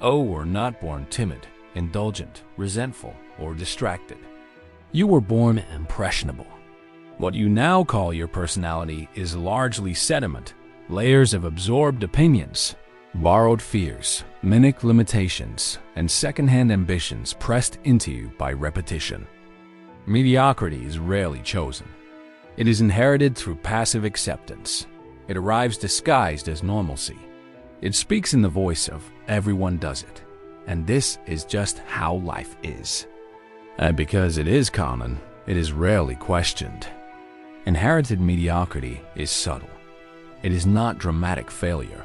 Oh, were not born timid, indulgent, resentful, or distracted. You were born impressionable. What you now call your personality is largely sediment, layers of absorbed opinions, borrowed fears, mimic limitations, and second-hand ambitions pressed into you by repetition. Mediocrity is rarely chosen. It is inherited through passive acceptance. It arrives disguised as normalcy. It speaks in the voice of everyone does it, and this is just how life is. And because it is common, it is rarely questioned. Inherited mediocrity is subtle. It is not dramatic failure.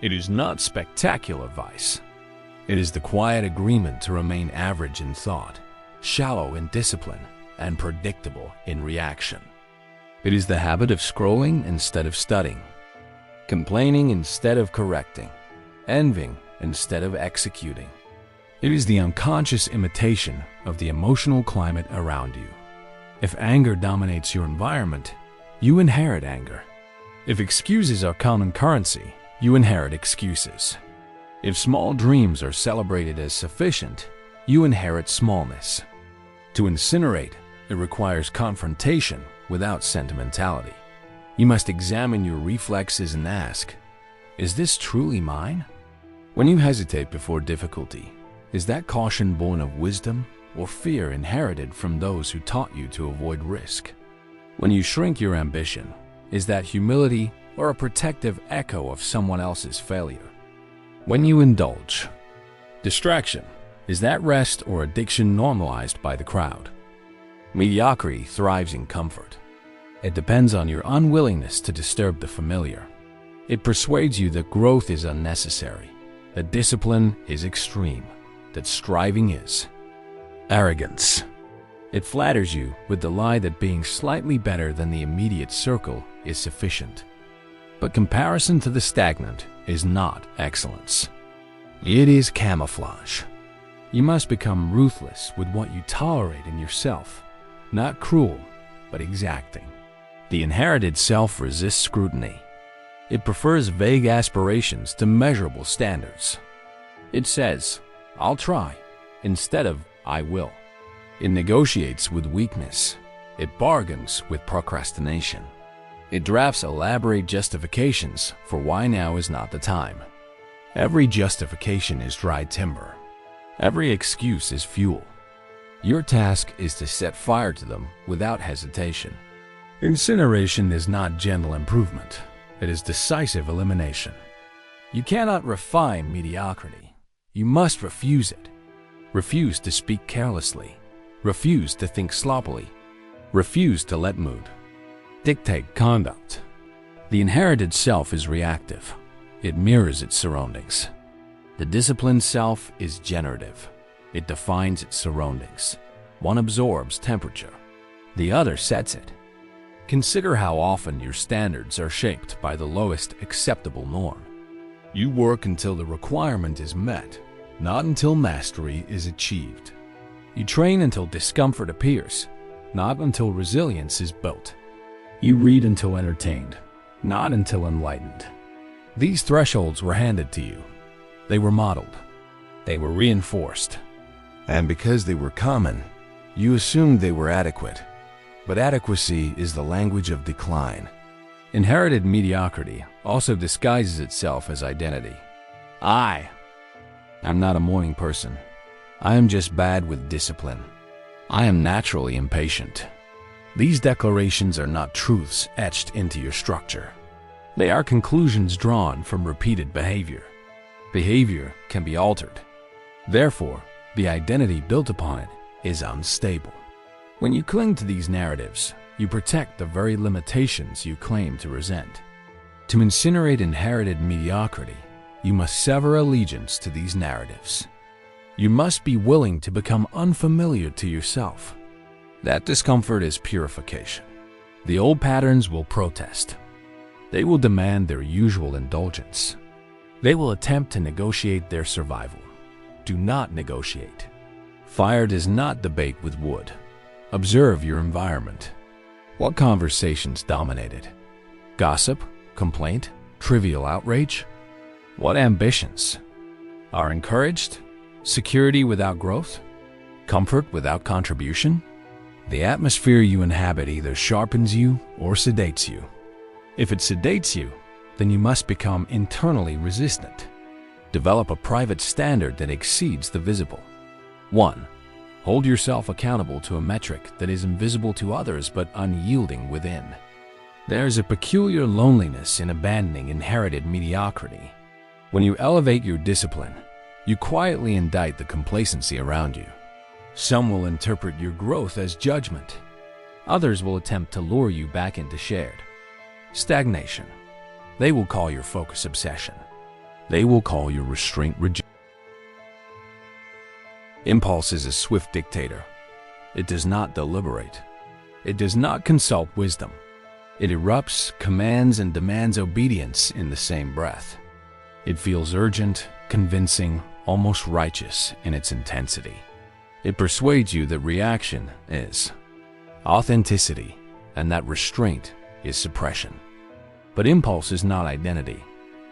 It is not spectacular vice. It is the quiet agreement to remain average in thought, shallow in discipline, and predictable in reaction. It is the habit of scrolling instead of studying, complaining instead of correcting, envying instead of executing. It is the unconscious imitation of the emotional climate around you. If anger dominates your environment, you inherit anger. If excuses are common currency, you inherit excuses. If small dreams are celebrated as sufficient, you inherit smallness. To incinerate, it requires confrontation without sentimentality. You must examine your reflexes and ask, is this truly mine? When you hesitate before difficulty, is that caution born of wisdom or fear inherited from those who taught you to avoid risk? When you shrink your ambition, is that humility or a protective echo of someone else's failure? When you indulge, distraction, is that rest or addiction normalized by the crowd? Mediocrity thrives in comfort. It depends on your unwillingness to disturb the familiar. It persuades you that growth is unnecessary, that discipline is extreme, that striving is arrogance. It flatters you with the lie that being slightly better than the immediate circle is sufficient. But comparison to the stagnant is not excellence. It is camouflage. You must become ruthless with what you tolerate in yourself, not cruel, but exacting. The inherited self resists scrutiny. It prefers vague aspirations to measurable standards. It says, I'll try, instead of I will. It negotiates with weakness. It bargains with procrastination. It drafts elaborate justifications for why now is not the time. Every justification is dry timber. Every excuse is fuel. Your task is to set fire to them without hesitation. Incineration is not gentle improvement. It is decisive elimination. You cannot refine mediocrity. You must refuse it. Refuse to speak carelessly. Refuse to think sloppily. Refuse to let mood dictate conduct. The inherited self is reactive. It mirrors its surroundings. The disciplined self is generative. It defines its surroundings. One absorbs temperature. The other sets it. Consider how often your standards are shaped by the lowest acceptable norm. You work until the requirement is met, not until mastery is achieved. You train until discomfort appears, not until resilience is built. You read until entertained, not until enlightened. These thresholds were handed to you. They were modeled. They were reinforced. And because they were common, you assumed they were adequate. But adequacy is the language of decline. Inherited mediocrity also disguises itself as identity. I'm not a morning person. I am just bad with discipline. I am naturally impatient. These declarations are not truths etched into your structure. They are conclusions drawn from repeated behavior. Behavior can be altered. Therefore, the identity built upon it is unstable. When you cling to these narratives, you protect the very limitations you claim to resent. To incinerate inherited mediocrity, you must sever allegiance to these narratives. You must be willing to become unfamiliar to yourself. That discomfort is purification. The old patterns will protest. They will demand their usual indulgence. They will attempt to negotiate their survival. Do not negotiate. Fire does not debate with wood. Observe your environment. What conversations dominate it? Gossip, complaint, trivial outrage? What ambitions? are encouraged? Security without growth? Comfort without contribution? The atmosphere you inhabit either sharpens you or sedates you. If it sedates you, then you must become internally resistant. Develop a private standard that exceeds the visible. 1. Hold yourself accountable to a metric that is invisible to others but unyielding within. There's a peculiar loneliness in abandoning inherited mediocrity. When you elevate your discipline, you quietly indict the complacency around you. Some will interpret your growth as judgment. Others will attempt to lure you back into shared stagnation. They will call your focus obsession. They will call your restraint rejection. Impulse is a swift dictator. It does not deliberate. It does not consult wisdom. It erupts, commands, and demands obedience in the same breath. It feels urgent, convincing, almost righteous in its intensity. It persuades you that reaction is authenticity and that restraint is suppression. But impulse is not identity.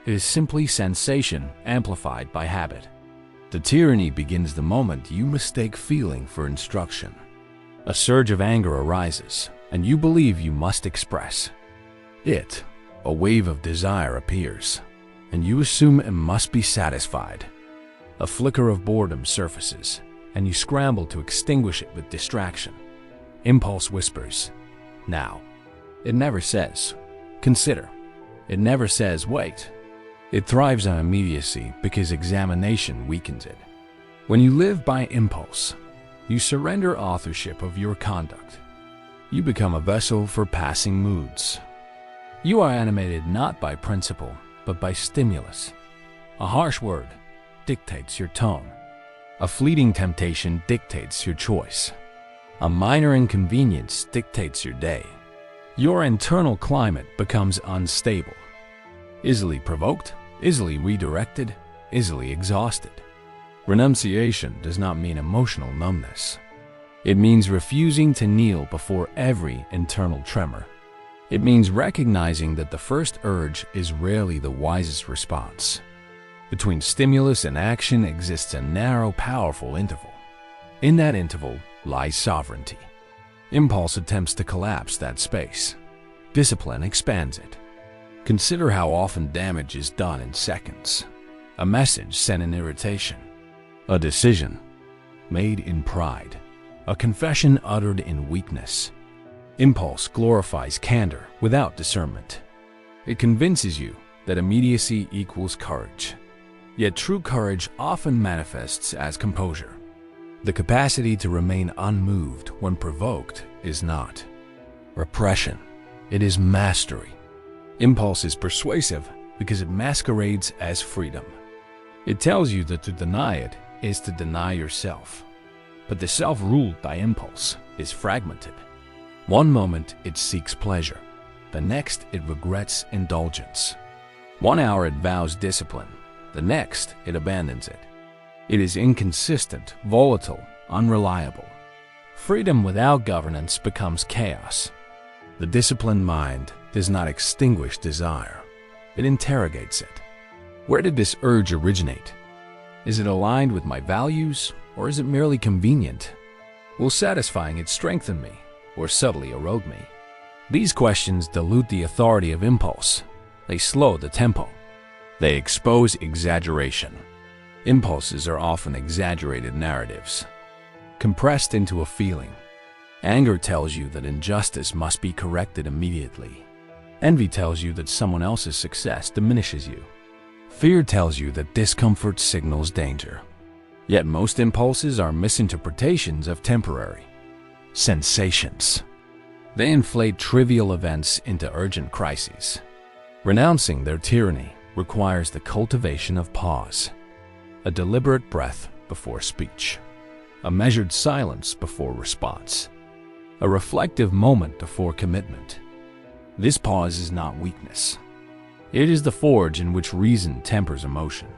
It is simply sensation amplified by habit. The tyranny begins the moment you mistake feeling for instruction. A surge of anger arises, and you believe you must express it. A wave of desire appears, and you assume it must be satisfied. A flicker of boredom surfaces, and you scramble to extinguish it with distraction. Impulse whispers, now. It never says, consider. It never says, wait. It thrives on immediacy because examination weakens it. When you live by impulse, you surrender authorship of your conduct. You become a vessel for passing moods. You are animated not by principle, but by stimulus. A harsh word dictates your tone. A fleeting temptation dictates your choice. A minor inconvenience dictates your day. Your internal climate becomes unstable. Easily provoked, easily redirected, easily exhausted. Renunciation does not mean emotional numbness. It means refusing to kneel before every internal tremor. It means recognizing that the first urge is rarely the wisest response. Between stimulus and action exists a narrow, powerful interval. In that interval lies sovereignty. Impulse attempts to collapse that space. Discipline expands it. Consider how often damage is done in seconds. A message sent in irritation. A decision made in pride. A confession uttered in weakness. Impulse glorifies candor without discernment. It convinces you that immediacy equals courage. Yet true courage often manifests as composure. The capacity to remain unmoved when provoked is not repression. It is mastery. Impulse is persuasive because it masquerades as freedom. It tells you that to deny it is to deny yourself. But the self ruled by impulse is fragmented. One moment it seeks pleasure. The next it regrets indulgence. 1 hour it vows discipline. The next it abandons it. It is inconsistent, volatile, unreliable. Freedom without governance becomes chaos. The disciplined mind does not extinguish desire. It interrogates it. Where did this urge originate? Is it aligned with my values, or is it merely convenient? Will satisfying it strengthen me, or subtly erode me? These questions dilute the authority of impulse. They slow the tempo. They expose exaggeration. Impulses are often exaggerated narratives, compressed into a feeling. Anger tells you that injustice must be corrected immediately. Envy tells you that someone else's success diminishes you. Fear tells you that discomfort signals danger. Yet most impulses are misinterpretations of temporary sensations. They inflate trivial events into urgent crises. Renouncing their tyranny requires the cultivation of pause, a deliberate breath before speech, a measured silence before response, a reflective moment before commitment. This pause is not weakness. It is the forge in which reason tempers emotion.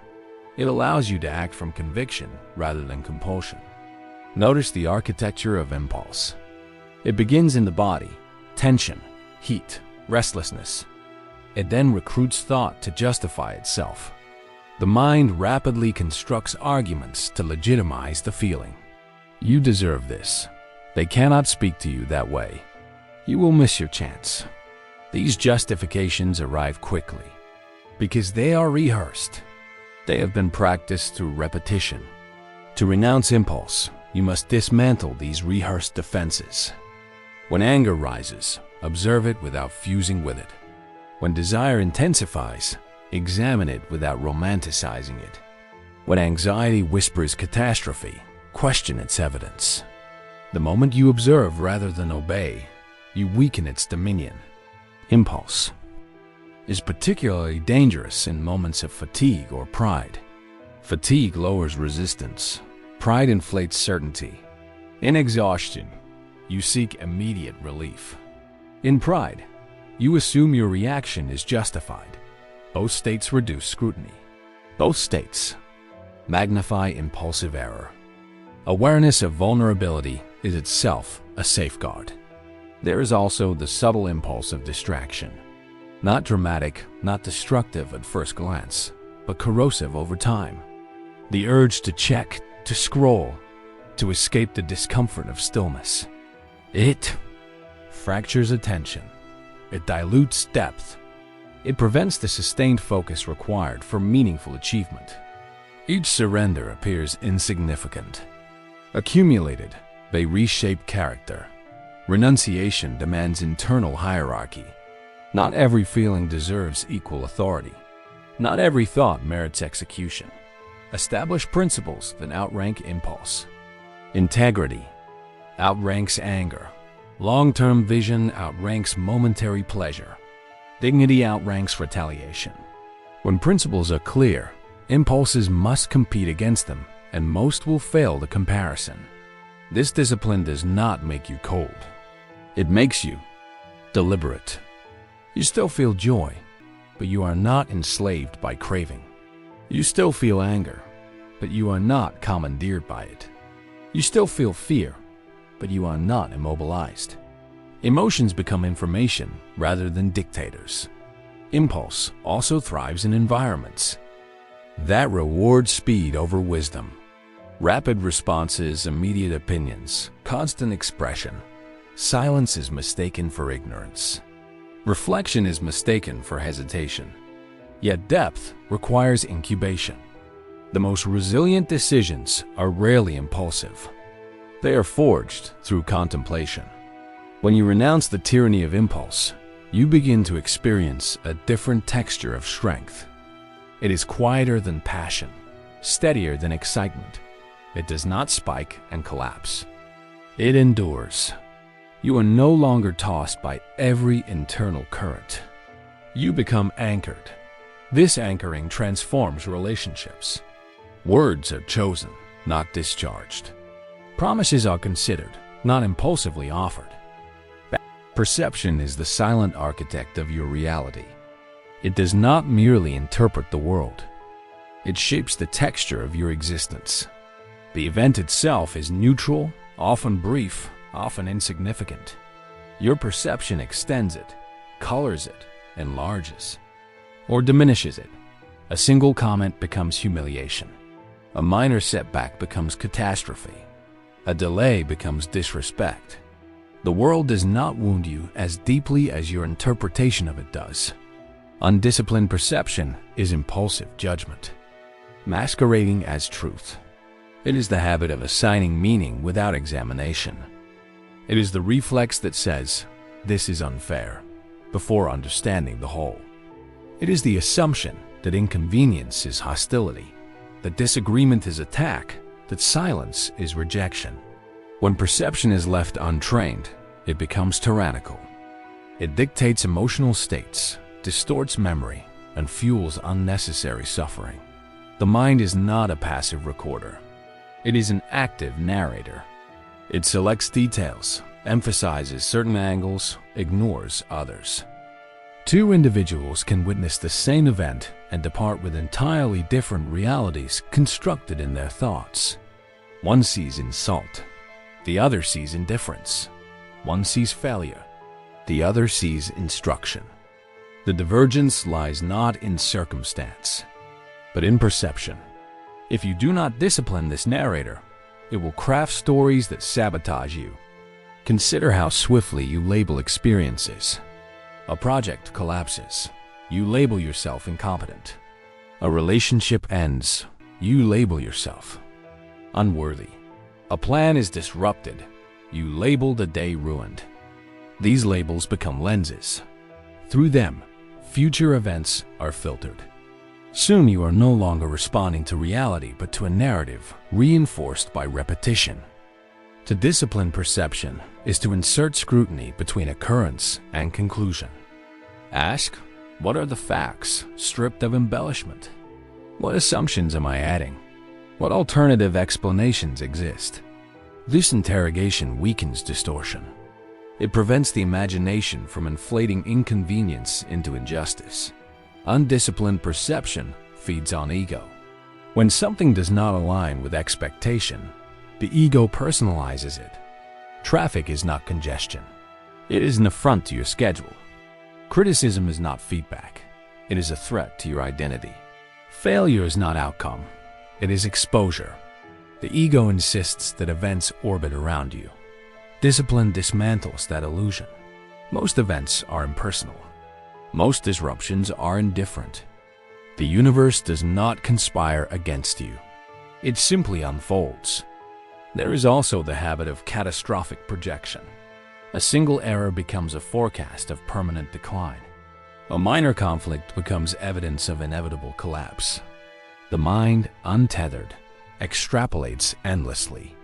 It allows you to act from conviction rather than compulsion. Notice the architecture of impulse. It begins in the body, tension, heat, restlessness. It then recruits thought to justify itself. The mind rapidly constructs arguments to legitimize the feeling. You deserve this. They cannot speak to you that way. You will miss your chance. These justifications arrive quickly because they are rehearsed. They have been practiced through repetition. To renounce impulse, you must dismantle these rehearsed defenses. When anger rises, observe it without fusing with it. When desire intensifies, examine it without romanticizing it. When anxiety whispers catastrophe, question its evidence. The moment you observe rather than obey, you weaken its dominion. Impulse is particularly dangerous in moments of fatigue or pride. Fatigue lowers resistance. Pride inflates certainty. In exhaustion, you seek immediate relief. In pride, you assume your reaction is justified. Both states reduce scrutiny. Both states magnify impulsive error. Awareness of vulnerability is itself a safeguard. There is also the subtle impulse of distraction. Not dramatic, not destructive at first glance, but corrosive over time. The urge to check, to scroll, to escape the discomfort of stillness. It fractures attention. It dilutes depth. It prevents the sustained focus required for meaningful achievement. Each surrender appears insignificant. Accumulated, they reshape character. Renunciation demands internal hierarchy. Not every feeling deserves equal authority. Not every thought merits execution. Establish principles that outrank impulse. Integrity outranks anger. Long-term vision outranks momentary pleasure. Dignity outranks retaliation. When principles are clear, impulses must compete against them, and most will fail the comparison. This discipline does not make you cold. It makes you deliberate. You still feel joy, but you are not enslaved by craving. You still feel anger, but you are not commandeered by it. You still feel fear, but you are not immobilized. Emotions become information rather than dictators. Impulse also thrives in environments that reward speed over wisdom. Rapid responses, immediate opinions, constant expression. Silence is mistaken for ignorance. Reflection is mistaken for hesitation. Yet depth requires incubation. The most resilient decisions are rarely impulsive. They are forged through contemplation. When you renounce the tyranny of impulse, you begin to experience a different texture of strength. It is quieter than passion, steadier than excitement. It does not spike and collapse. It endures. You are no longer tossed by every internal current. You become anchored. This anchoring transforms relationships. Words are chosen, not discharged. Promises are considered, not impulsively offered. Perception is the silent architect of your reality. It does not merely interpret the world. It shapes the texture of your existence. The event itself is neutral, often brief, often insignificant. Your perception extends it, colors it, enlarges, or diminishes it. A single comment becomes humiliation. A minor setback becomes catastrophe. A delay becomes disrespect. The world does not wound you as deeply as your interpretation of it does. Undisciplined perception is impulsive judgment, masquerading as truth. It is the habit of assigning meaning without examination. It is the reflex that says, "This is unfair," before understanding the whole. It is the assumption that inconvenience is hostility, that disagreement is attack, that silence is rejection. When perception is left untrained, it becomes tyrannical. It dictates emotional states, distorts memory, and fuels unnecessary suffering. The mind is not a passive recorder. It is an active narrator. It selects details, emphasizes certain angles, ignores others. Two individuals can witness the same event and depart with entirely different realities constructed in their thoughts. One sees insult. The other sees indifference. One sees failure. The other sees instruction. The divergence lies not in circumstance. but in perception. If you do not discipline this narrator, it will craft stories that sabotage you. Consider how swiftly you label experiences. A project collapses. You label yourself incompetent. A relationship ends. You label yourself unworthy. A plan is disrupted. You label the day ruined. These labels become lenses. Through them, future events are filtered. Soon you are no longer responding to reality but to a narrative reinforced by repetition. To discipline perception is to insert scrutiny between occurrence and conclusion. Ask, what are the facts stripped of embellishment? What assumptions am I adding? What alternative explanations exist? This interrogation weakens distortion. It prevents the imagination from inflating inconvenience into injustice. Undisciplined perception feeds on ego. When something does not align with expectation, the ego personalizes it. Traffic is not congestion. It is an affront to your schedule. Criticism is not feedback. It is a threat to your identity. Failure is not outcome. It is exposure. The ego insists that events orbit around you. Discipline dismantles that illusion. Most events are impersonal. Most disruptions are indifferent. The universe does not conspire against you. It simply unfolds. There is also the habit of catastrophic projection. A single error becomes a forecast of permanent decline. A minor conflict becomes evidence of inevitable collapse. The mind, untethered, extrapolates endlessly.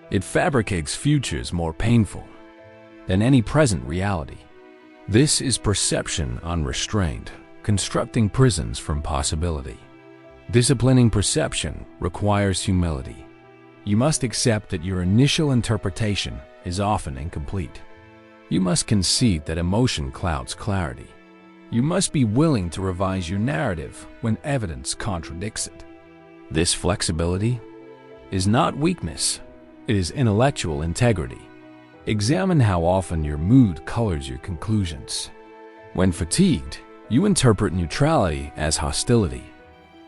It fabricates futures more painful than any present reality. This is perception unrestrained, constructing prisons from possibility. Disciplining perception requires humility. You must accept that your initial interpretation is often incomplete. You must concede that emotion clouds clarity. You must be willing to revise your narrative when evidence contradicts it. This flexibility is not weakness, it is intellectual integrity. Examine how often your mood colors your conclusions. When fatigued, you interpret neutrality as hostility.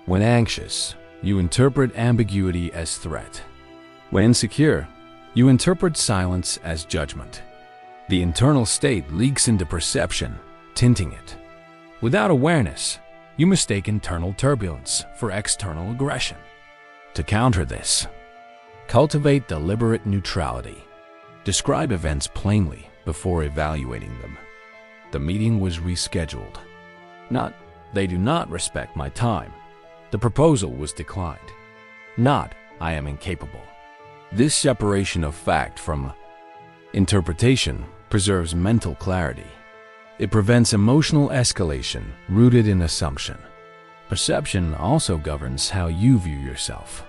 When anxious, you interpret ambiguity as threat. When insecure, you interpret silence as judgment. The internal state leaks into perception, tinting it. Without awareness, you mistake internal turbulence for external aggression. To counter this, cultivate deliberate neutrality. Describe events plainly before evaluating them. The meeting was rescheduled. Not, they do not respect my time. The proposal was declined. Not, I am incapable. This separation of fact from interpretation preserves mental clarity. It prevents emotional escalation rooted in assumption. Perception also governs how you view yourself.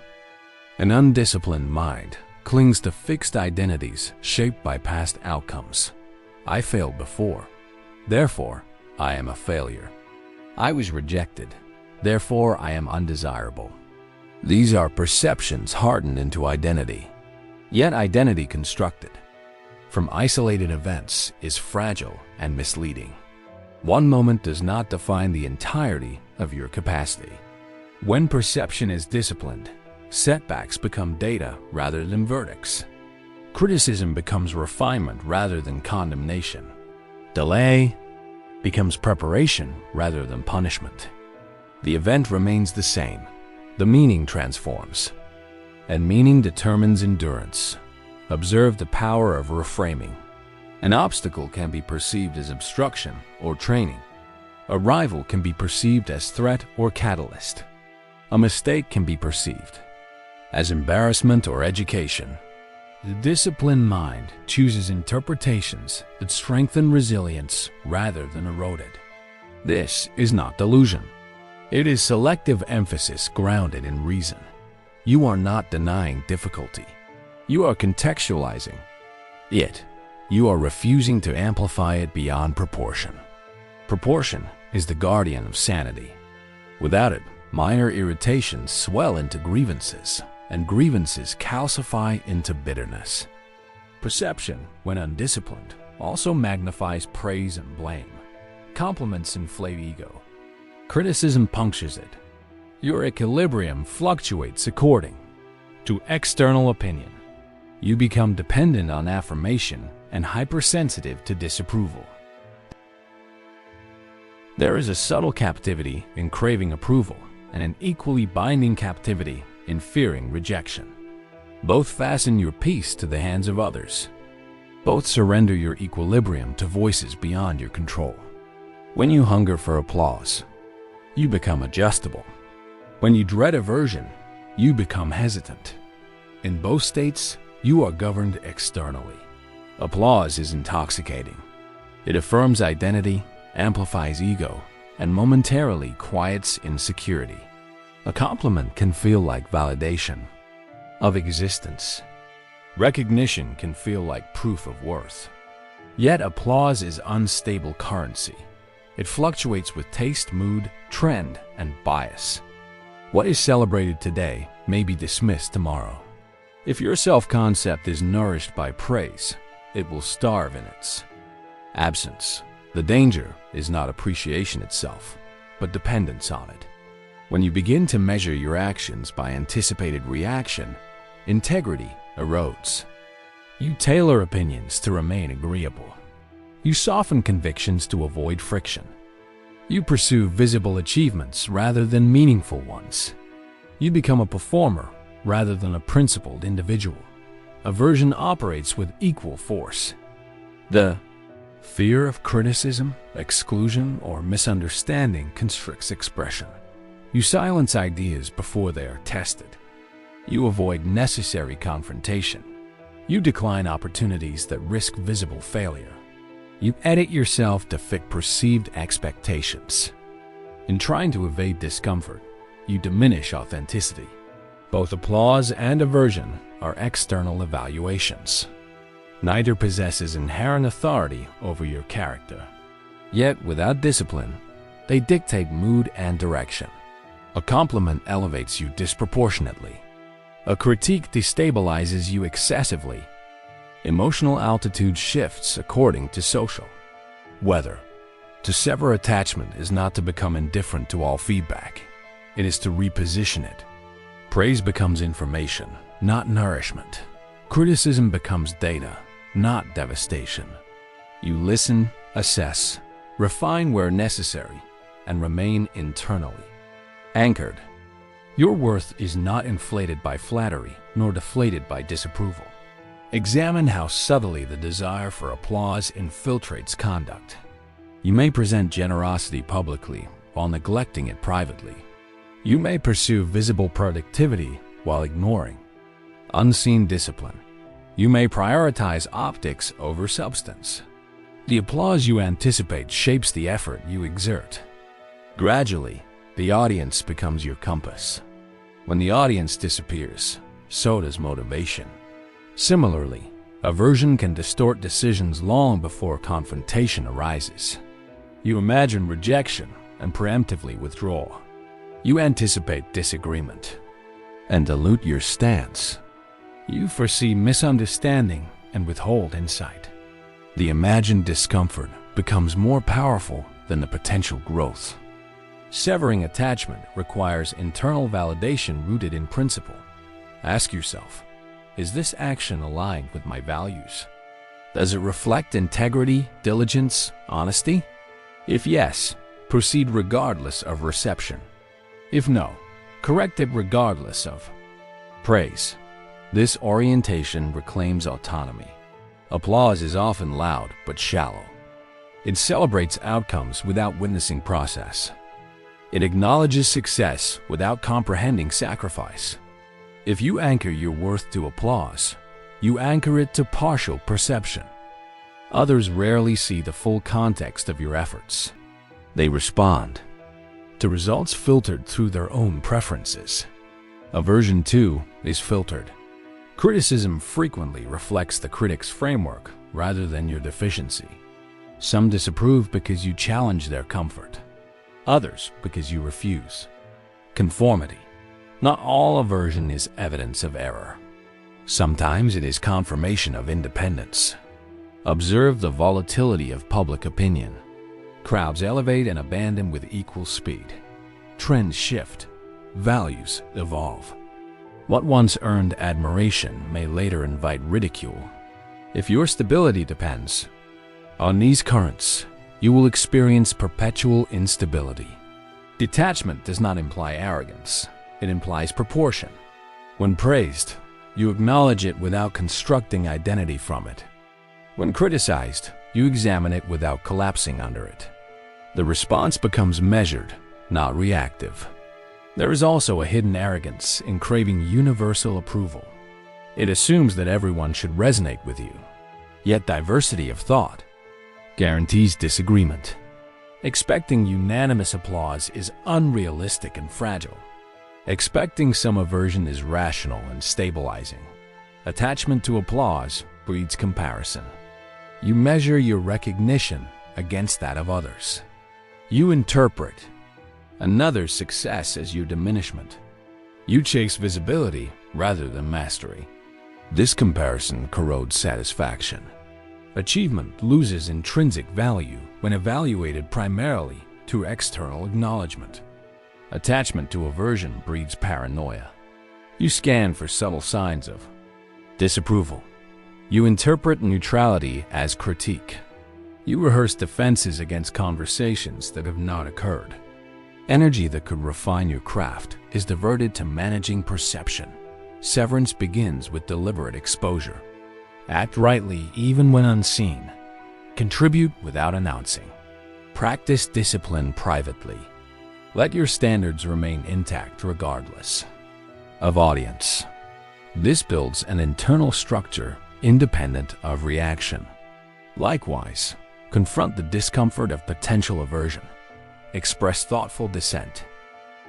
An undisciplined mind clings to fixed identities shaped by past outcomes. I failed before, therefore I am a failure. I was rejected, therefore I am undesirable. These are perceptions hardened into identity, yet identity constructed from isolated events is fragile and misleading. One moment does not define the entirety of your capacity. When perception is disciplined, setbacks become data rather than verdicts. Criticism becomes refinement rather than condemnation. Delay becomes preparation rather than punishment. The event remains the same. The meaning transforms. And meaning determines endurance. Observe the power of reframing. An obstacle can be perceived as obstruction or training. A rival can be perceived as threat or catalyst. A mistake can be perceived as embarrassment or education. The disciplined mind chooses interpretations that strengthen resilience rather than erode it. This is not delusion. It is selective emphasis grounded in reason. You are not denying difficulty. You are contextualizing it. You are refusing to amplify it beyond proportion. Proportion is the guardian of sanity. Without it, minor irritations swell into grievances, and grievances calcify into bitterness. Perception, when undisciplined, also magnifies praise and blame. Compliments inflate ego. Criticism punctures it. Your equilibrium fluctuates according to external opinion. You become dependent on affirmation and hypersensitive to disapproval. There is a subtle captivity in craving approval and an equally binding captivity in fearing rejection. Both fasten your peace to the hands of others. Both surrender your equilibrium to voices beyond your control. When you hunger for applause, you become adjustable. When you dread aversion, you become hesitant. In both states, you are governed externally. Applause is intoxicating. It affirms identity, amplifies ego, and momentarily quiets insecurity. A compliment can feel like validation of existence. Recognition can feel like proof of worth. Yet applause is unstable currency. It fluctuates with taste, mood, trend, and bias. What is celebrated today may be dismissed tomorrow. If your self-concept is nourished by praise, it will starve in its absence. The danger is not appreciation itself, but dependence on it. When you begin to measure your actions by anticipated reaction, integrity erodes. You tailor opinions to remain agreeable. You soften convictions to avoid friction. You pursue visible achievements rather than meaningful ones. You become a performer rather than a principled individual. Aversion operates with equal force. The fear of criticism, exclusion, or misunderstanding constricts expression. You silence ideas before they are tested. You avoid necessary confrontation. You decline opportunities that risk visible failure. You edit yourself to fit perceived expectations. In trying to evade discomfort, you diminish authenticity. Both applause and aversion are external evaluations. Neither possesses inherent authority over your character. Yet, without discipline, they dictate mood and direction. A compliment elevates you disproportionately. A critique destabilizes you excessively. Emotional altitude shifts according to social weather. To sever attachment is not to become indifferent to all feedback. It is to reposition it. Praise becomes information, not nourishment. Criticism becomes data, not devastation. You listen, assess, refine where necessary, and remain internally anchored. Your worth is not inflated by flattery, nor deflated by disapproval. Examine how subtly the desire for applause infiltrates conduct. You may present generosity publicly while neglecting it privately. You may pursue visible productivity while ignoring unseen discipline. You may prioritize optics over substance. The applause you anticipate shapes the effort you exert. Gradually, the audience becomes your compass. When the audience disappears, so does motivation. Similarly, aversion can distort decisions long before confrontation arises. You imagine rejection and preemptively withdraw. You anticipate disagreement and dilute your stance. You foresee misunderstanding and withhold insight. The imagined discomfort becomes more powerful than the potential growth. Severing attachment requires internal validation rooted in principle. Ask yourself, is this action aligned with my values? Does it reflect integrity, diligence, honesty? If yes, proceed regardless of reception. If no, correct it regardless of praise. This orientation reclaims autonomy. Applause is often loud but shallow. It celebrates outcomes without witnessing process. It acknowledges success without comprehending sacrifice. If you anchor your worth to applause, you anchor it to partial perception. Others rarely see the full context of your efforts. They respond to results filtered through their own preferences. Aversion, too, is filtered. Criticism frequently reflects the critic's framework rather than your deficiency. Some disapprove because you challenge their comfort. Others because you refuse conformity. Not all aversion is evidence of error. Sometimes it is confirmation of independence. Observe the volatility of public opinion. Crowds elevate and abandon with equal speed. Trends shift. values evolve. What once earned admiration may later invite ridicule. If your stability depends on these currents, you will experience perpetual instability. Detachment does not imply arrogance, it implies proportion. When praised, you acknowledge it without constructing identity from it. When criticized, you examine it without collapsing under it. The response becomes measured, not reactive. There is also a hidden arrogance in craving universal approval. It assumes that everyone should resonate with you. Yet diversity of thought guarantees disagreement. Expecting unanimous applause is unrealistic and fragile. Expecting some aversion is rational and stabilizing. Attachment to applause breeds comparison. You measure your recognition against that of others. You interpret another's success as your diminishment. You chase visibility rather than mastery. This comparison corrodes satisfaction. Achievement loses intrinsic value when evaluated primarily through external acknowledgement. Attachment to aversion breeds paranoia. You scan for subtle signs of disapproval. You interpret neutrality as critique. You rehearse defenses against conversations that have not occurred. Energy that could refine your craft is diverted to managing perception. Severance begins with deliberate exposure. Act rightly even when unseen. Contribute without announcing. Practice discipline privately. Let your standards remain intact regardless of audience. This builds an internal structure independent of reaction. Likewise, confront the discomfort of potential aversion. Express thoughtful dissent.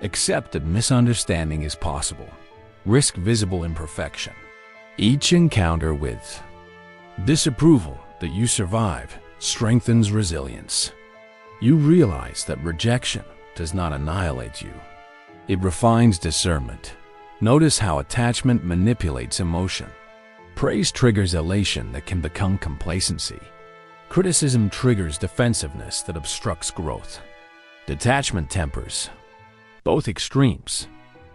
Accept that misunderstanding is possible. Risk visible imperfection. Each encounter with disapproval that you survive strengthens resilience. You realize that rejection does not annihilate you. It refines discernment. Notice how attachment manipulates emotion. Praise triggers elation that can become complacency. Criticism triggers defensiveness that obstructs growth. Detachment tempers both extremes.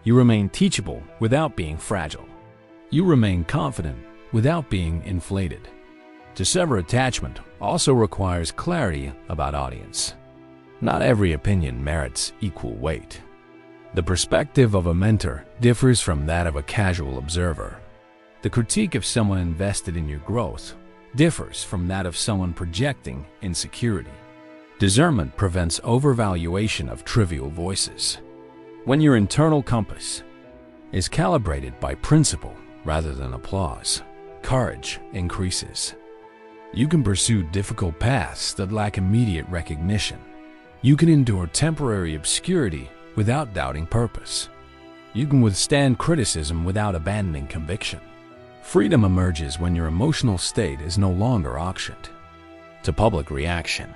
You remain teachable without being fragile. You remain confident without being inflated. To sever attachment also requires clarity about audience. Not every opinion merits equal weight. The perspective of a mentor differs from that of a casual observer. The critique of someone invested in your growth differs from that of someone projecting insecurity. Discernment prevents overvaluation of trivial voices. When your internal compass is calibrated by principle rather than applause, courage increases. You can pursue difficult paths that lack immediate recognition. You can endure temporary obscurity without doubting purpose. You can withstand criticism without abandoning conviction. Freedom emerges when your emotional state is no longer auctioned to public reaction.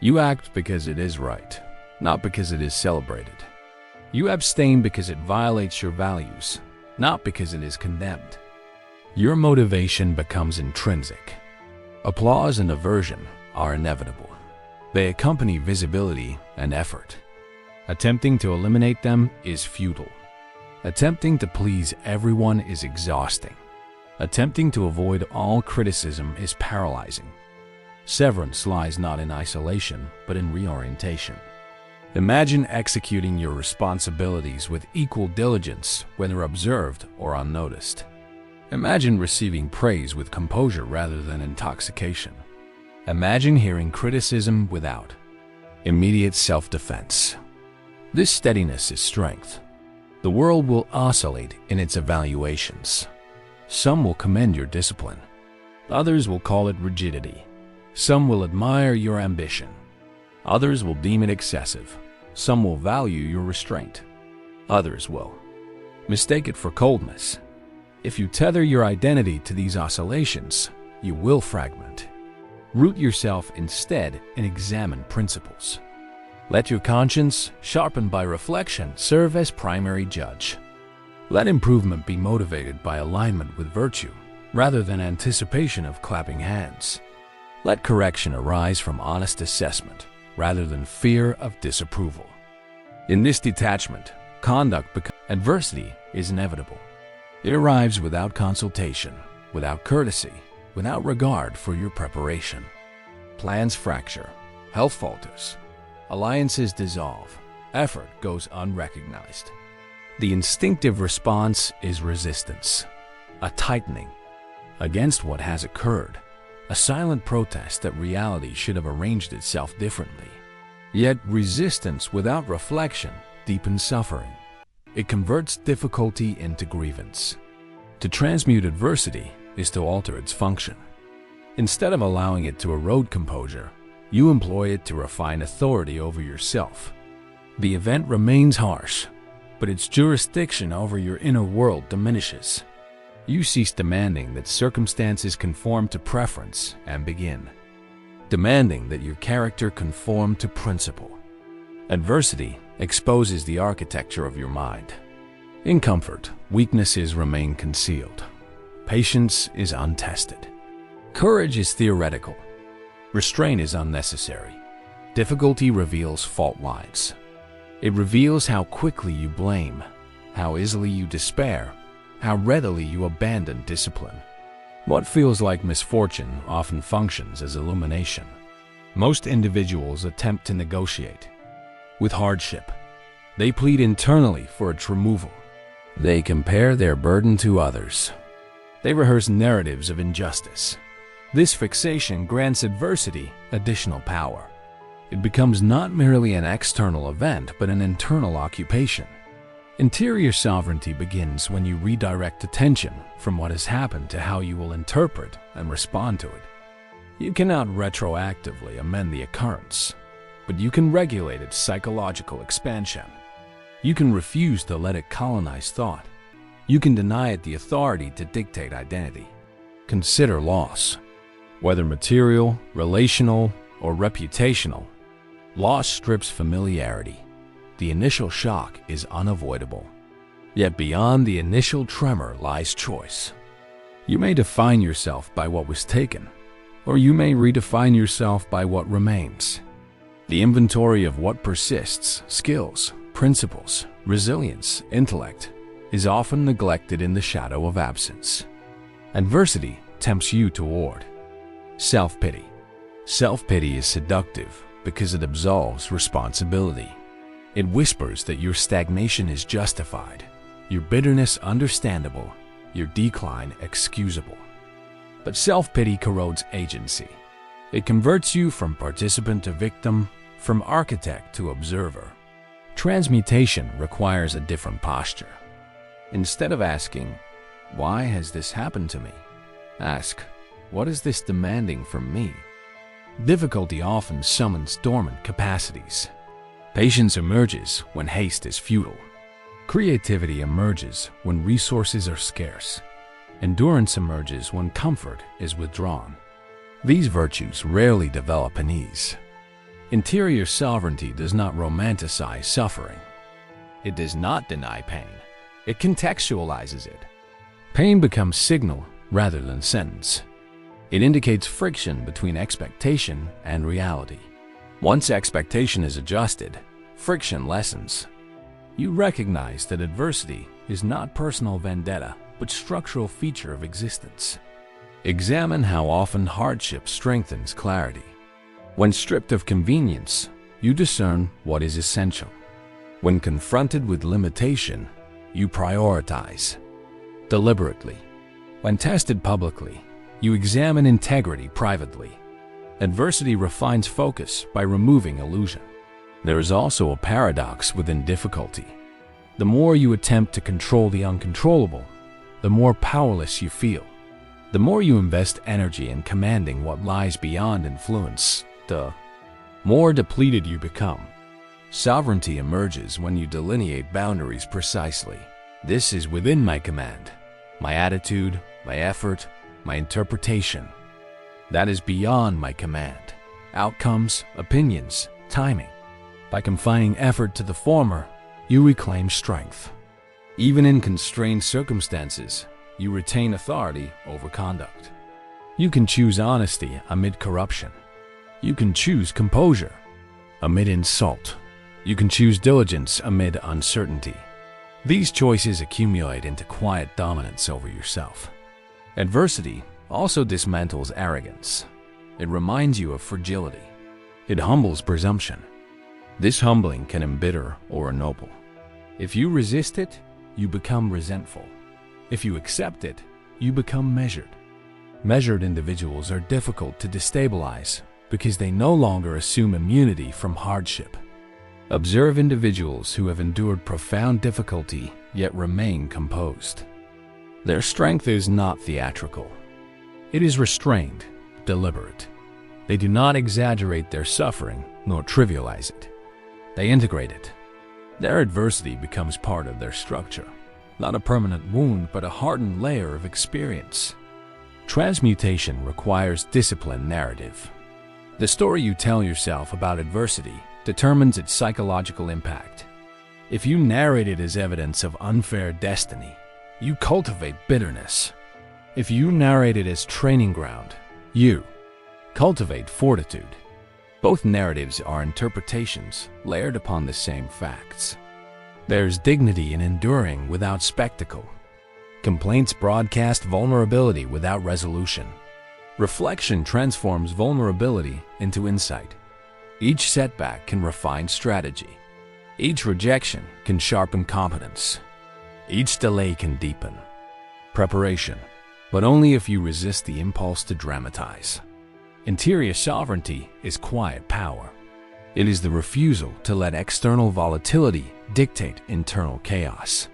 You act because it is right, not because it is celebrated. You abstain because it violates your values, not because it is condemned. Your motivation becomes intrinsic. Applause and aversion are inevitable. They accompany visibility and effort. Attempting to eliminate them is futile. Attempting to please everyone is exhausting. Attempting to avoid all criticism is paralyzing. Severance lies not in isolation, but in reorientation. Imagine executing your responsibilities with equal diligence whether observed or unnoticed. Imagine receiving praise with composure rather than intoxication. Imagine hearing criticism without immediate self-defense. This steadiness is strength. The world will oscillate in its evaluations. Some will commend your discipline. Others will call it rigidity. Some will admire your ambition. Others will deem it excessive. Some will value your restraint. Others will mistake it for coldness. If you tether your identity to these oscillations, you will fragment. Root yourself instead and examine principles. Let your conscience, sharpened by reflection, serve as primary judge. Let improvement be motivated by alignment with virtue, rather than anticipation of clapping hands. Let correction arise from honest assessment, rather than fear of disapproval. In this detachment, Adversity is inevitable. It arrives without consultation, without courtesy, without regard for your preparation. Plans fracture, health falters, alliances dissolve, effort goes unrecognized. The instinctive response is resistance, a tightening against what has occurred, a silent protest that reality should have arranged itself differently. Yet resistance without reflection deepens suffering. It converts difficulty into grievance. To transmute adversity is to alter its function. Instead of allowing it to erode composure, you employ it to refine authority over yourself. The event remains harsh, but its jurisdiction over your inner world diminishes. You cease demanding that circumstances conform to preference and begin demanding that your character conform to principle. Adversity exposes the architecture of your mind. In comfort, weaknesses remain concealed. Patience is untested. Courage is theoretical. Restraint is unnecessary. Difficulty reveals fault lines. It reveals how quickly you blame, how easily you despair, how readily you abandon discipline. What feels like misfortune often functions as illumination. Most individuals attempt to negotiate with hardship. They plead internally for its removal. They compare their burden to others. They rehearse narratives of injustice. This fixation grants adversity additional power. It becomes not merely an external event, but an internal occupation. Interior sovereignty begins when you redirect attention from what has happened to how you will interpret and respond to it. You cannot retroactively amend the occurrence, but you can regulate its psychological expansion. You can refuse to let it colonize thought. You can deny it the authority to dictate identity. Consider loss. Whether material, relational, or reputational, loss strips familiarity. The initial shock is unavoidable. Yet beyond the initial tremor lies choice. You may define yourself by what was taken, or you may redefine yourself by what remains. The inventory of what persists, skills, principles, resilience, intellect, is often neglected in the shadow of absence. Adversity tempts you toward self-pity. Self-pity is seductive because it absolves responsibility. It whispers that your stagnation is justified, your bitterness understandable, your decline excusable. But self-pity corrodes agency. It converts you from participant to victim, from architect to observer. Transmutation requires a different posture. Instead of asking, "Why has this happened to me?" ask, "What is this demanding from me?" Difficulty often summons dormant capacities. Patience emerges when haste is futile. Creativity emerges when resources are scarce. Endurance emerges when comfort is withdrawn. These virtues rarely develop in ease. Interior sovereignty does not romanticize suffering. It does not deny pain. It contextualizes it. Pain becomes signal rather than sentence. It indicates friction between expectation and reality. Once expectation is adjusted, friction lessens. You recognize that adversity is not personal vendetta, but structural feature of existence. Examine how often hardship strengthens clarity. When stripped of convenience, you discern what is essential. When confronted with limitation, you prioritize deliberately. When tested publicly, you examine integrity privately. Adversity refines focus by removing illusion. There is also a paradox within difficulty. The more you attempt to control the uncontrollable, the more powerless you feel. The more you invest energy in commanding what lies beyond influence, the more depleted you become. Sovereignty emerges when you delineate boundaries precisely. This is within my command, my attitude, my effort, my interpretation. That is beyond my command. Outcomes, opinions, timing. By confining effort to the former, you reclaim strength. Even in constrained circumstances, you retain authority over conduct. You can choose honesty amid corruption. You can choose composure amid insult. You can choose diligence amid uncertainty. These choices accumulate into quiet dominance over yourself. Adversity also dismantles arrogance. It reminds you of fragility. It humbles presumption. This humbling can embitter or ennoble. If you resist it, you become resentful. If you accept it, you become measured. Measured individuals are difficult to destabilize because they no longer assume immunity from hardship. Observe individuals who have endured profound difficulty yet remain composed. Their strength is not theatrical. It is restrained, deliberate. They do not exaggerate their suffering nor trivialize it. They integrate it. Their adversity becomes part of their structure, not a permanent wound but a hardened layer of experience. Transmutation requires disciplined narrative. The story you tell yourself about adversity determines its psychological impact. If you narrate it as evidence of unfair destiny, you cultivate bitterness. If you narrate it as training ground, you cultivate fortitude. Both narratives are interpretations layered upon the same facts. There's dignity in enduring without spectacle. Complaints broadcast vulnerability without resolution. Reflection transforms vulnerability into insight. Each setback can refine strategy. Each rejection can sharpen competence. Each delay can deepen preparation, but only if you resist the impulse to dramatize. Interior sovereignty is quiet power. It is the refusal to let external volatility dictate internal chaos.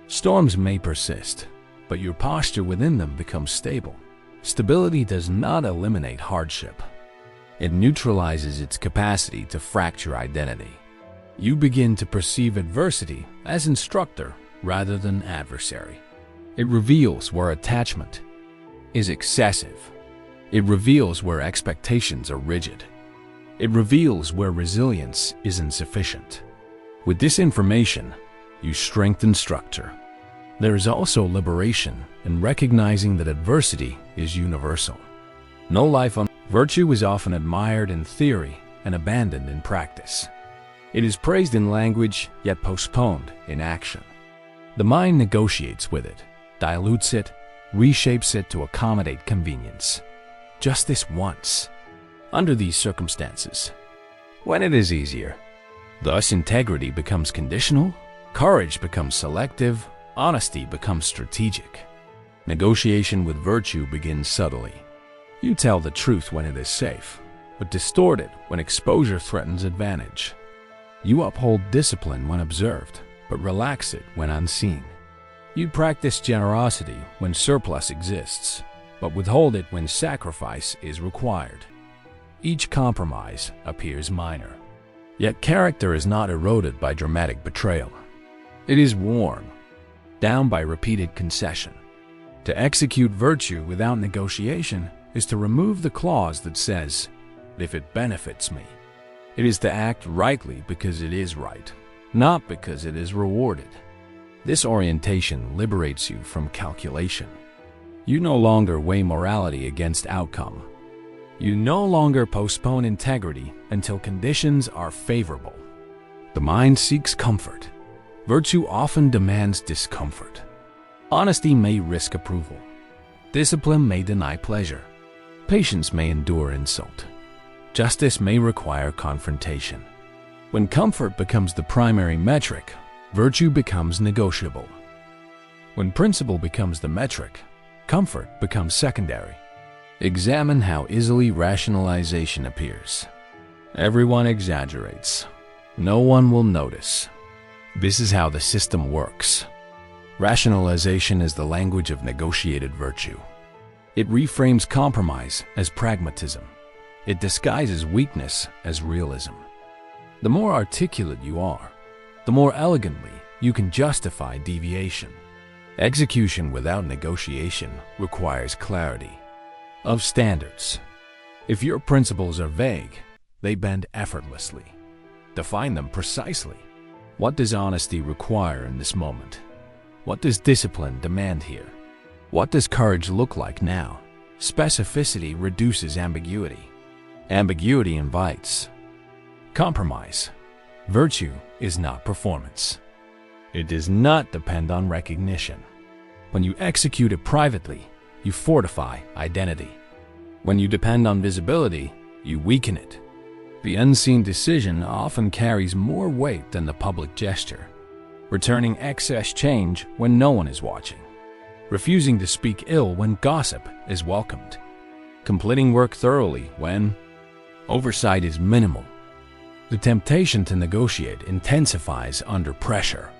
Storms may persist, but your posture within them becomes stable. Stability does not eliminate hardship. It neutralizes its capacity to fracture identity. You begin to perceive adversity as instructor rather than adversary. It reveals where attachment is excessive. It reveals where expectations are rigid. It reveals where resilience is insufficient. With this information, you strengthen structure. There is also liberation in recognizing that adversity is universal. No life on virtue is often admired in theory and abandoned in practice. It is praised in language, yet postponed in action. The mind negotiates with it, dilutes it, reshapes it to accommodate convenience. Just this once. Under these circumstances, when it is easier, thus integrity becomes conditional, courage becomes selective, honesty becomes strategic. Negotiation with virtue begins subtly. You tell the truth when it is safe, but distort it when exposure threatens advantage. You uphold discipline when observed, but relax it when unseen. You practice generosity when surplus exists, but withhold it when sacrifice is required. Each compromise appears minor. Yet character is not eroded by dramatic betrayal. It is worn down by repeated concession. To execute virtue without negotiation is to remove the clause that says, "If it benefits me." It is to act rightly because it is right, not because it is rewarded. This orientation liberates you from calculation. You no longer weigh morality against outcome. You no longer postpone integrity until conditions are favorable. The mind seeks comfort. Virtue often demands discomfort. Honesty may risk approval. Discipline may deny pleasure. Patience may endure insult. Justice may require confrontation. When comfort becomes the primary metric, virtue becomes negotiable. When principle becomes the metric, comfort becomes secondary. Examine how easily rationalization appears. Everyone exaggerates. No one will notice. This is how the system works. Rationalization is the language of negotiated virtue. It reframes compromise as pragmatism. It disguises weakness as realism. The more articulate you are, the more elegantly you can justify deviation. Execution without negotiation requires clarity of standards. If your principles are vague, they bend effortlessly. Define them precisely. What does honesty require in this moment? What does discipline demand here? What does courage look like now? Specificity reduces ambiguity. Ambiguity invites compromise. Virtue is not performance. It does not depend on recognition. When you execute it privately, you fortify identity. When you depend on visibility, you weaken it. The unseen decision often carries more weight than the public gesture. Returning excess change when no one is watching. Refusing to speak ill when gossip is welcomed. Completing work thoroughly when oversight is minimal. The temptation to negotiate intensifies under pressure.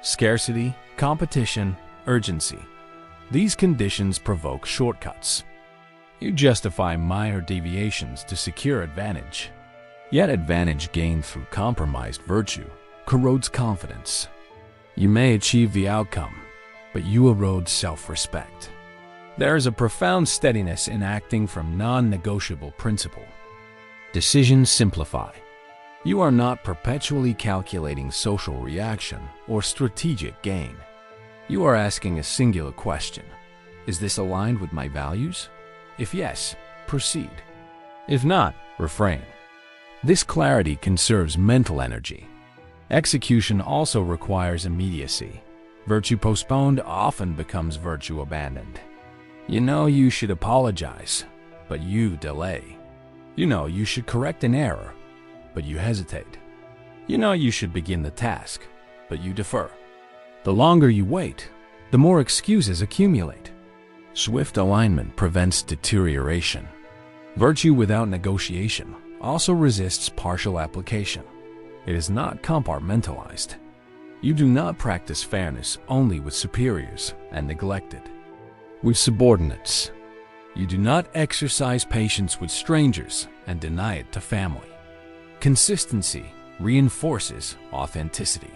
Scarcity, competition, urgency. These conditions provoke shortcuts. You justify minor deviations to secure advantage. Yet advantage gained through compromised virtue corrodes confidence. You may achieve the outcome, but you erode self-respect. There is a profound steadiness in acting from non-negotiable principle. Decisions simplify. You are not perpetually calculating social reaction or strategic gain. You are asking a singular question. Is this aligned with my values? If yes, proceed. If not, refrain. This clarity conserves mental energy. Execution also requires immediacy. Virtue postponed often becomes virtue abandoned. You know you should apologize, but you delay. You know you should correct an error, but you hesitate. You know you should begin the task, but you defer. The longer you wait, the more excuses accumulate. Swift alignment prevents deterioration. Virtue without negotiation also resists partial application. It is not compartmentalized. You do not practice fairness only with superiors and neglect it with subordinates. You do not exercise patience with strangers and deny it to family. Consistency reinforces authenticity.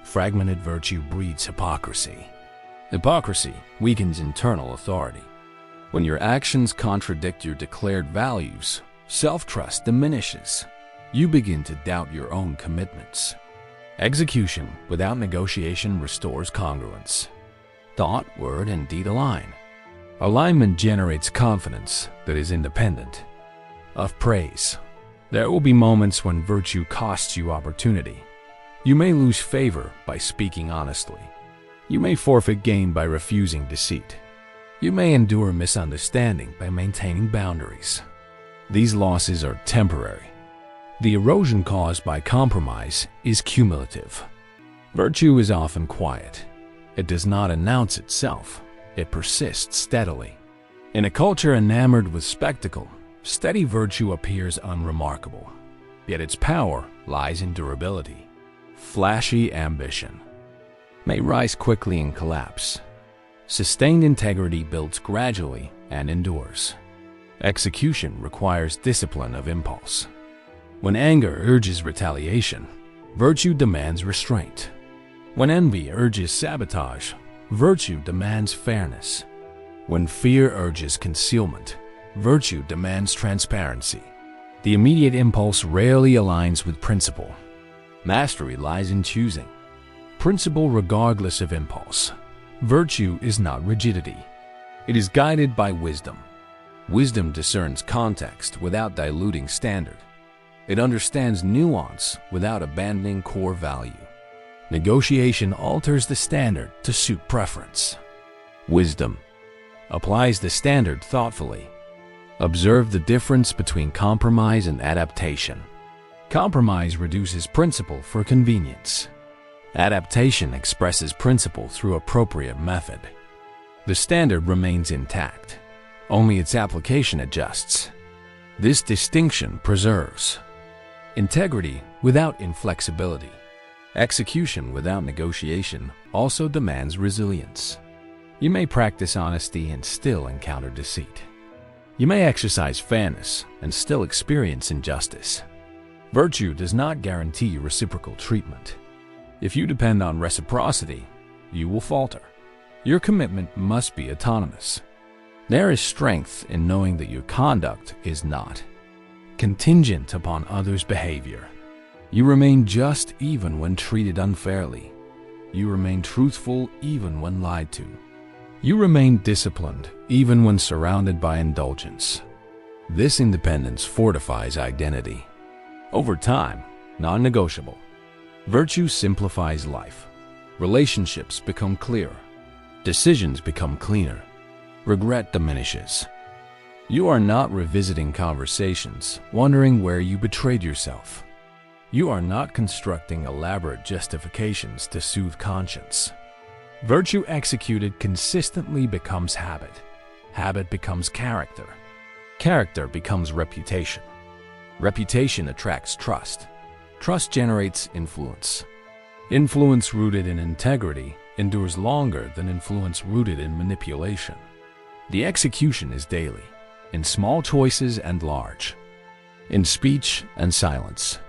Fragmented virtue breeds hypocrisy. Hypocrisy weakens internal authority. When your actions contradict your declared values, self-trust diminishes. You begin to doubt your own commitments. Execution without negotiation restores congruence. Thought, word, and deed align. Alignment generates confidence that is independent of praise. There will be moments when virtue costs you opportunity. You may lose favor by speaking honestly. You may forfeit gain by refusing deceit. You may endure misunderstanding by maintaining boundaries. These losses are temporary. The erosion caused by compromise is cumulative. Virtue is often quiet. It does not announce itself. It persists steadily. In a culture enamored with spectacle, steady virtue appears unremarkable. Yet its power lies in durability. Flashy ambition may rise quickly and collapse. Sustained integrity builds gradually and endures. Execution requires discipline of impulse. When anger urges retaliation, virtue demands restraint. When envy urges sabotage, virtue demands fairness. When fear urges concealment, virtue demands transparency. The immediate impulse rarely aligns with principle. Mastery lies in choosing principle regardless of impulse. Virtue is not rigidity. It is guided by wisdom. Wisdom discerns context without diluting standard. It understands nuance without abandoning core value. Negotiation alters the standard to suit preference. Wisdom applies the standard thoughtfully. Observe the difference between compromise and adaptation. Compromise reduces principle for convenience. Adaptation expresses principle through appropriate method. The standard remains intact. Only its application adjusts. This distinction preserves integrity without inflexibility. Execution without negotiation also demands resilience. You may practice honesty and still encounter deceit. You may exercise fairness and still experience injustice. Virtue does not guarantee reciprocal treatment. If you depend on reciprocity, you will falter. Your commitment must be autonomous. There is strength in knowing that your conduct is not contingent upon others' behavior. You remain just even when treated unfairly. You remain truthful even when lied to. You remain disciplined even when surrounded by indulgence. This independence fortifies identity. Over time, non-negotiable. Virtue simplifies life. Relationships become clearer. Decisions become cleaner. Regret diminishes. You are not revisiting conversations, wondering where you betrayed yourself. You are not constructing elaborate justifications to soothe conscience. Virtue executed consistently becomes habit. Habit becomes character. Character becomes reputation. Reputation attracts trust. Trust generates influence. Influence rooted in integrity endures longer than influence rooted in manipulation. The execution is daily, in small choices and large, in speech and silence,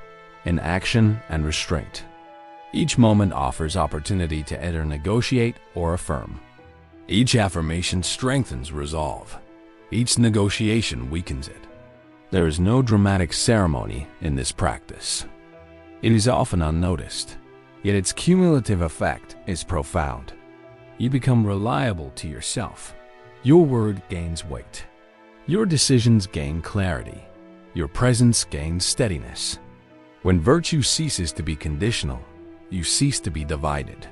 in action and restraint. Each moment offers opportunity to either negotiate or affirm. Each affirmation strengthens resolve. Each negotiation weakens it. There is no dramatic ceremony in this practice. It is often unnoticed, yet its cumulative effect is profound. You become reliable to yourself. Your word gains weight. Your decisions gain clarity. Your presence gains steadiness. When virtue ceases to be conditional, you cease to be divided.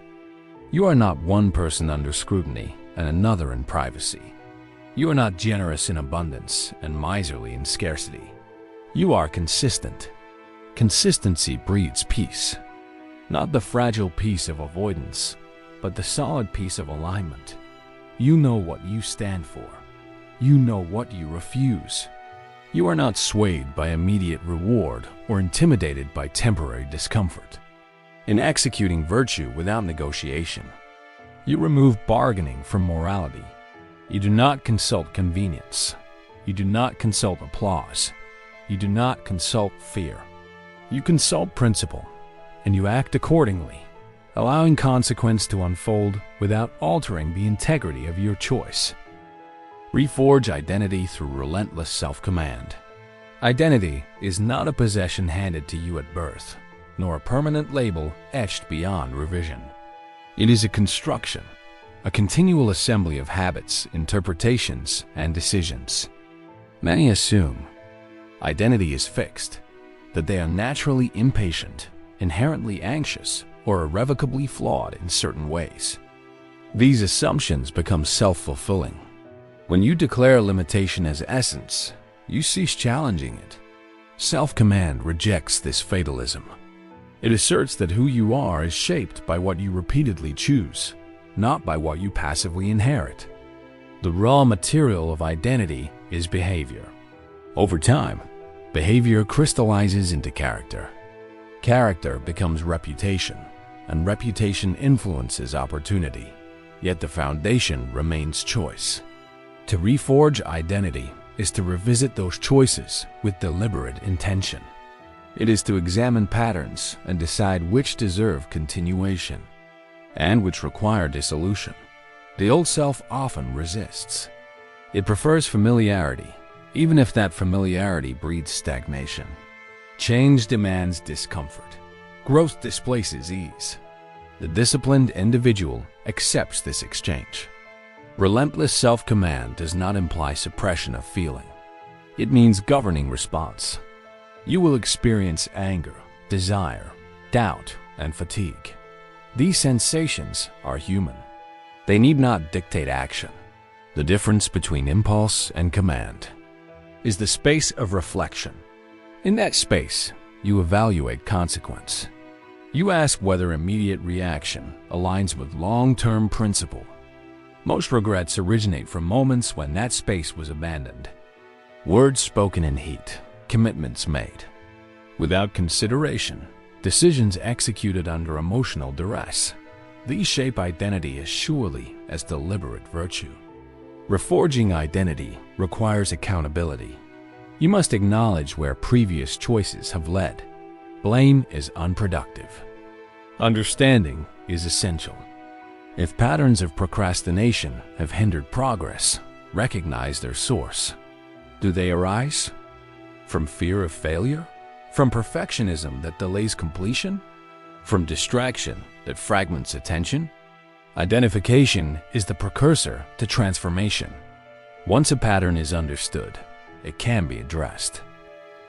You are not one person under scrutiny and another in privacy. You are not generous in abundance and miserly in scarcity. You are consistent. Consistency breeds peace. Not the fragile peace of avoidance, but the solid peace of alignment. You know what you stand for. You know what you refuse. You are not swayed by immediate reward or intimidated by temporary discomfort. In executing virtue without negotiation, you remove bargaining from morality. You do not consult convenience. You do not consult applause. You do not consult fear. You consult principle, and you act accordingly, allowing consequence to unfold without altering the integrity of your choice. Reforge identity through relentless self-command. Identity is not a possession handed to you at birth, nor a permanent label etched beyond revision. It is a construction, a continual assembly of habits, interpretations, and decisions. Many assume identity is fixed, that they are naturally impatient, inherently anxious, or irrevocably flawed in certain ways. These assumptions become self-fulfilling. When you declare limitation as essence, you cease challenging it. Self-command rejects this fatalism. It asserts that who you are is shaped by what you repeatedly choose, not by what you passively inherit. The raw material of identity is behavior. Over time, behavior crystallizes into character. Character becomes reputation, and reputation influences opportunity, yet the foundation remains choice. To reforge identity is to revisit those choices with deliberate intention. It is to examine patterns and decide which deserve continuation and which require dissolution. The old self often resists. It prefers familiarity, even if that familiarity breeds stagnation. Change demands discomfort. Growth displaces ease. The disciplined individual accepts this exchange. Relentless self-command does not imply suppression of feeling. It means governing response. You will experience anger, desire, doubt, and fatigue. These sensations are human. They need not dictate action. The difference between impulse and command is the space of reflection. In that space, you evaluate consequence. You ask whether immediate reaction aligns with long-term principle. Most regrets originate from moments when that space was abandoned. Words spoken in heat, commitments made without consideration, decisions executed under emotional duress. These shape identity as surely as deliberate virtue. Reforging identity requires accountability. You must acknowledge where previous choices have led. Blame is unproductive. Understanding is essential. If patterns of procrastination have hindered progress, recognize their source. Do they arise from fear of failure? From perfectionism that delays completion? From distraction that fragments attention? Identification is the precursor to transformation. Once a pattern is understood, it can be addressed.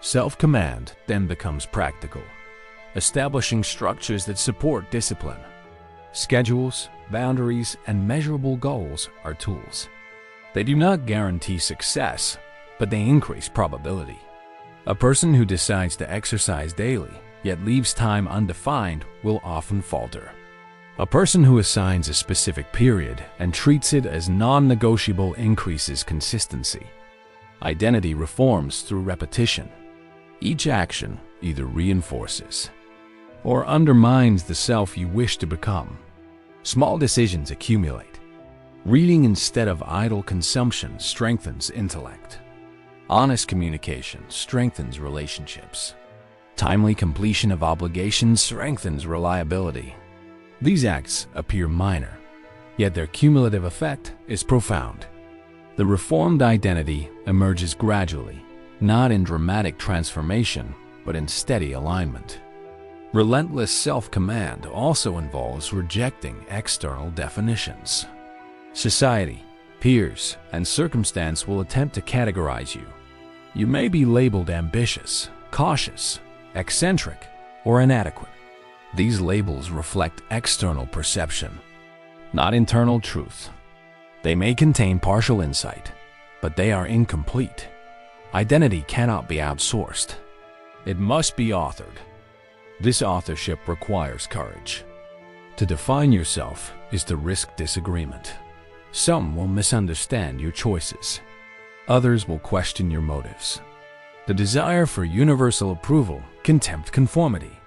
Self-command then becomes practical, establishing structures that support discipline. Schedules, boundaries, and measurable goals are tools. They do not guarantee success, but they increase probability. A person who decides to exercise daily, yet leaves time undefined, will often falter. A person who assigns a specific period and treats it as non-negotiable increases consistency. Identity reforms through repetition. Each action either reinforces or undermines the self you wish to become. Small decisions accumulate. Reading instead of idle consumption strengthens intellect. Honest communication strengthens relationships. Timely completion of obligations strengthens reliability. These acts appear minor, yet their cumulative effect is profound. The reformed identity emerges gradually, not in dramatic transformation, but in steady alignment. Relentless self-command also involves rejecting external definitions. Society, peers, and circumstance will attempt to categorize you. You may be labeled ambitious, cautious, eccentric, or inadequate. These labels reflect external perception, not internal truth. They may contain partial insight, but they are incomplete. Identity cannot be outsourced. It must be authored. This authorship requires courage. To define yourself is to risk disagreement. Some will misunderstand your choices. Others will question your motives. The desire for universal approval can tempt conformity.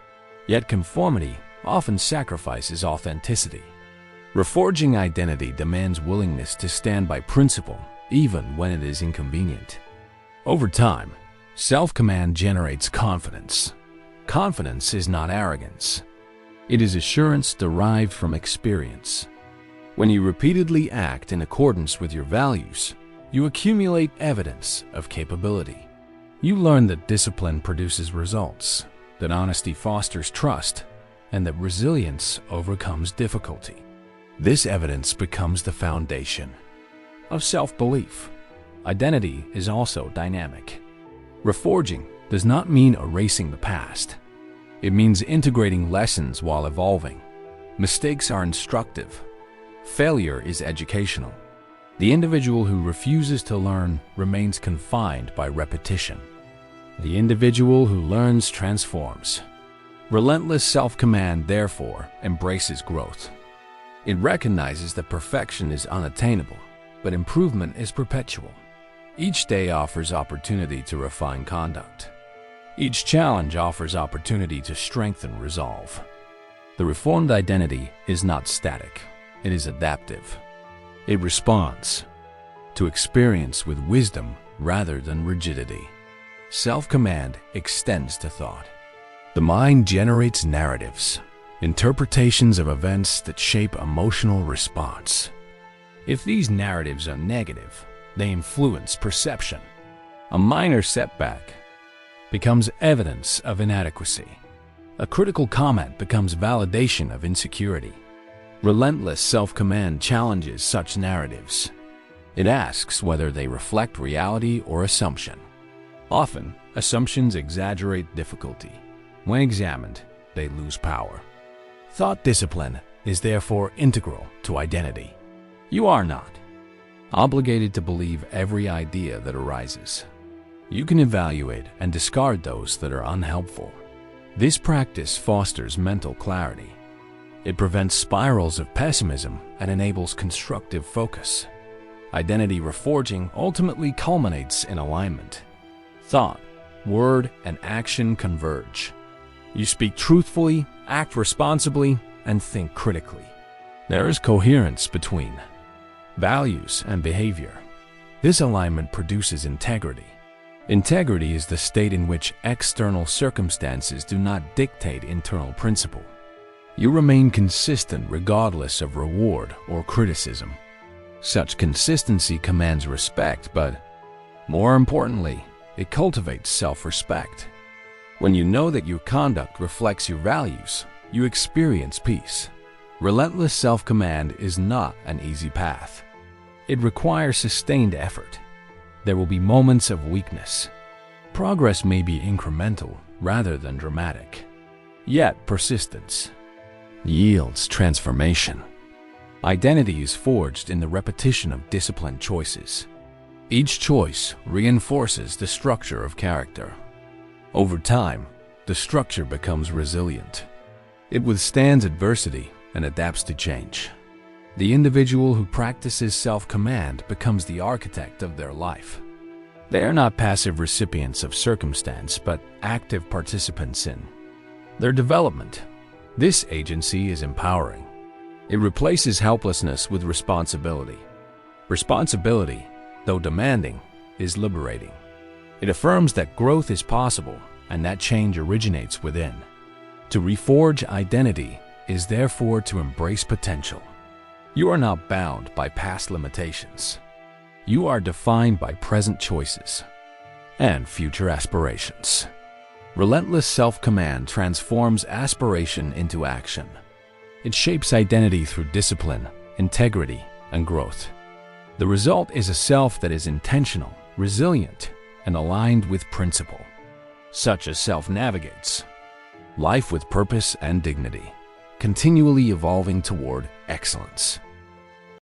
Yet conformity often sacrifices authenticity. Reforging identity demands willingness to stand by principle, even when it is inconvenient. Over time, self-command generates confidence. Confidence is not arrogance. It is assurance derived from experience. When you repeatedly act in accordance with your values, you accumulate evidence of capability. You learn that discipline produces results, that honesty fosters trust, and that resilience overcomes difficulty. This evidence becomes the foundation of self-belief. Identity is also dynamic. Reforging does not mean erasing the past. It means integrating lessons while evolving. Mistakes are instructive. Failure is educational. The individual who refuses to learn remains confined by repetition. The individual who learns transforms. Relentless self-command, therefore, embraces growth. It recognizes that perfection is unattainable, but improvement is perpetual. Each day offers opportunity to refine conduct. Each challenge offers opportunity to strengthen resolve. The reformed identity is not static, it is adaptive. It responds to experience with wisdom rather than rigidity. Self-command extends to thought. The mind generates narratives, interpretations of events that shape emotional response. If these narratives are negative, they influence perception. A minor setback becomes evidence of inadequacy. A critical comment becomes validation of insecurity. Relentless self-command challenges such narratives. It asks whether they reflect reality or assumption. Often, assumptions exaggerate difficulty. When examined, they lose power. Thought discipline is therefore integral to identity. You are not obligated to believe every idea that arises. You can evaluate and discard those that are unhelpful. This practice fosters mental clarity. It prevents spirals of pessimism and enables constructive focus. Identity reforging ultimately culminates in alignment. Thought, word, and action converge. You speak truthfully, act responsibly, and think critically. There is coherence between values and behavior. This alignment produces integrity. Integrity is the state in which external circumstances do not dictate internal principle. You remain consistent regardless of reward or criticism. Such consistency commands respect, but more importantly, it cultivates self-respect. When you know that your conduct reflects your values, you experience peace. Relentless self-command is not an easy path. It requires sustained effort. There will be moments of weakness. Progress may be incremental rather than dramatic. Yet persistence yields transformation. Identity is forged in the repetition of disciplined choices. Each choice reinforces the structure of character. Over time, the structure becomes resilient. It withstands adversity and adapts to change. The individual who practices self-command becomes the architect of their life. They are not passive recipients of circumstance, but active participants in their development. This agency is empowering. It replaces helplessness with responsibility. Responsibility, though demanding, is liberating. It affirms that growth is possible and that change originates within. To reforge identity is therefore to embrace potential. You are not bound by past limitations. You are defined by present choices and future aspirations. Relentless self-command transforms aspiration into action. It shapes identity through discipline, integrity, and growth. The result is a self that is intentional, resilient, and aligned with principle. Such a self navigates life with purpose and dignity, continually evolving toward excellence.